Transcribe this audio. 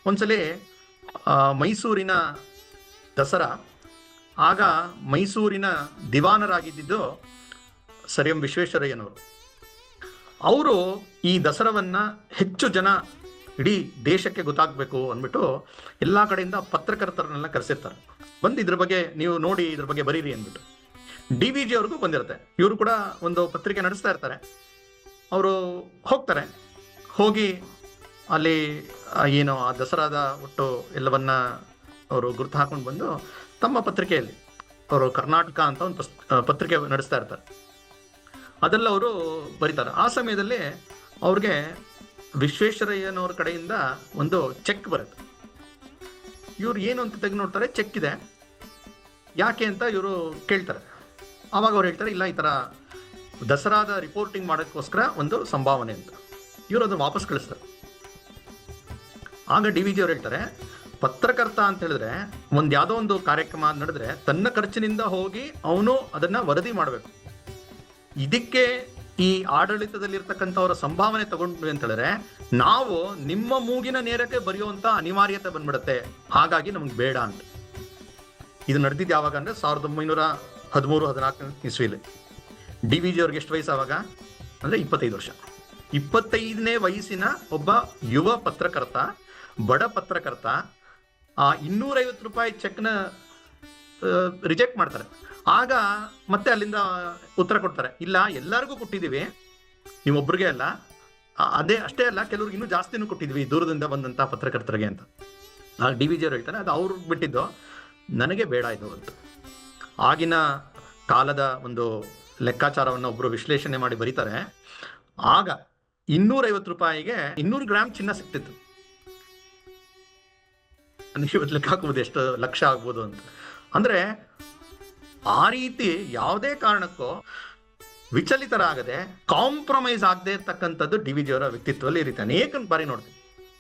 ಒಂದ್ಸಲಿ ಮೈಸೂರಿನ ದಸರಾ, ಆಗ ಮೈಸೂರಿನ ದಿವಾನರಾಗಿದ್ದು ಸರ್ ಎಂ ವಿಶ್ವೇಶ್ವರಯ್ಯನವರು. ಅವರು ಈ ದಸರಾವನ್ನು ಹೆಚ್ಚು ಜನ ಇಡೀ ದೇಶಕ್ಕೆ ಗೊತ್ತಾಗಬೇಕು ಅಂದ್ಬಿಟ್ಟು ಎಲ್ಲ ಕಡೆಯಿಂದ ಪತ್ರಕರ್ತರನ್ನೆಲ್ಲ ಕರೆಸಿರ್ತಾರೆ. ಬಂದು ಇದ್ರ ಬಗ್ಗೆ ನೀವು ನೋಡಿ, ಇದ್ರ ಬಗ್ಗೆ ಬರೀರಿ ಅಂದ್ಬಿಟ್ಟು. DVG ಅವ್ರಿಗೂ ಬಂದಿರುತ್ತೆ. ಇವರು ಕೂಡ ಒಂದು ಪತ್ರಿಕೆ ನಡೆಸ್ತಾ ಇರ್ತಾರೆ. ಅವರು ಹೋಗ್ತಾರೆ, ಹೋಗಿ ಅಲ್ಲಿ ಏನು ಆ ದಸರಾದ ಒಟ್ಟು ಎಲ್ಲವನ್ನ ಅವರು ಗುರುತು ಹಾಕೊಂಡು ಬಂದು ತಮ್ಮ ಪತ್ರಿಕೆಯಲ್ಲಿ ಅವರು ಕರ್ನಾಟಕ ಅಂತ ಒಂದು ಪತ್ರಿಕೆ ನಡೆಸ್ತಾ ಇರ್ತಾರೆ. ಅದೆಲ್ಲ ಅವರು ಬರೀತಾರೆ. ಆ ಸಮಯದಲ್ಲಿ ಅವ್ರಿಗೆ ವಿಶ್ವೇಶ್ವರಯ್ಯನವ್ರ ಕಡೆಯಿಂದ ಒಂದು ಚೆಕ್ ಬರುತ್ತೆ. ಇವ್ರು ಏನು ಅಂತ ತೆಗೆದು ನೋಡ್ತಾರೆ, ಚೆಕ್ ಇದೆ, ಯಾಕೆ ಅಂತ ಇವರು ಕೇಳ್ತಾರೆ. ಆವಾಗ ಅವ್ರು ಹೇಳ್ತಾರೆ, ಇಲ್ಲ, ಈ ಥರ ದಸರಾದ ರಿಪೋರ್ಟಿಂಗ್ ಮಾಡೋಕ್ಕೋಸ್ಕರ ಒಂದು ಸಂಭಾವನೆ ಅಂತ. ಇವರು ಅದನ್ನು ವಾಪಸ್ ಕಳಿಸ್ತಾರೆ. ಆಗ DVG ಅವ್ರು ಹೇಳ್ತಾರೆ, ಪತ್ರಕರ್ತ ಅಂತ ಹೇಳಿದ್ರೆ ಯಾವುದೋ ಒಂದು ಕಾರ್ಯಕ್ರಮ ನಡೆದ್ರೆ ತನ್ನ ಖರ್ಚಿನಿಂದ ಹೋಗಿ ಅವನು ಅದನ್ನ ವರದಿ ಮಾಡಬೇಕು. ಇದಕ್ಕೆ ಈ ಆಡಳಿತದಲ್ಲಿರ್ತಕ್ಕಂಥವರ ಸಂಭಾವನೆ ತಗೊಂಡ್ವಿ ಅಂತ ಹೇಳಿದ್ರೆ ನಾವು ನಿಮ್ಮ ಮೂಗಿನ ನೇರಕ್ಕೆ ಬರೆಯುವಂತ ಅನಿವಾರ್ಯತೆ ಬಂದ್ಬಿಡುತ್ತೆ, ಹಾಗಾಗಿ ನಮ್ಗೆ ಬೇಡ ಅಂತ. ಇದು ನಡೆದಿದ್ದು ಯಾವಾಗ ಅಂದ್ರೆ 1913-14 ಇಸ್ವಿಲಿ. DVG ಅವ್ರಿಗೆ ಎಷ್ಟು ವಯಸ್ಸು ಆವಾಗ ಅಂದ್ರೆ 25 ವರ್ಷ. 25ನೇ ವಯಸ್ಸಿನ ಒಬ್ಬ ಯುವ ಪತ್ರಕರ್ತ, ಬಡ ಪತ್ರಕರ್ತ ಆ 250 ರೂಪಾಯಿ ಚೆಕ್ನ ರಿಜೆಕ್ಟ್ ಮಾಡ್ತಾರೆ. ಆಗ ಮತ್ತೆ ಅಲ್ಲಿಂದ ಉತ್ತರ ಕೊಡ್ತಾರೆ, ಇಲ್ಲ, ಎಲ್ಲರಿಗೂ ಕೊಟ್ಟಿದ್ದೀವಿ, ನೀವೊಬ್ರಿಗೆ ಅಲ್ಲ, ಅಷ್ಟೇ ಅಲ್ಲ, ಕೆಲವ್ರಿಗೆ ಇನ್ನೂ ಜಾಸ್ತಿನೂ ಕೊಟ್ಟಿದ್ವಿ ದೂರದಿಂದ ಬಂದಂಥ ಪತ್ರಕರ್ತರಿಗೆ ಅಂತ. ಆಗ DVG ಅವ್ರು ಹೇಳ್ತಾರೆ, ಅದು ಅವ್ರಿಗೆ ಬಿಟ್ಟಿದ್ದು, ನನಗೆ ಬೇಡ ಇದು ಅಂತ. ಆಗಿನ ಕಾಲದ ಒಂದು ಲೆಕ್ಕಾಚಾರವನ್ನು ಒಬ್ಬರು ವಿಶ್ಲೇಷಣೆ ಮಾಡಿ ಬರೀತಾರೆ. ಆಗ 250 ರೂಪಾಯಿಗೆ 200 ಗ್ರಾಮ್ ಚಿನ್ನ ಸಿಗ್ತಿತ್ತು. ನೀವು ಲೆಕ್ಕ ಹಾಕ್ಬೋದು ಎಷ್ಟು ಲಕ್ಷ ಆಗ್ಬೋದು ಅಂತ. ಅಂದ್ರೆ ಆ ರೀತಿ ಯಾವುದೇ ಕಾರಣಕ್ಕೂ ವಿಚಲಿತರಾಗದೆ, ಕಾಂಪ್ರಮೈಸ್ ಆಗದೆ ಇರ್ತಕ್ಕಂಥದ್ದು DVG ಅವರ ವ್ಯಕ್ತಿತ್ವದಲ್ಲಿ ಈ ರೀತಿ ಅನೇಕ ಬಾರಿ ನೋಡ್ತೀವಿ.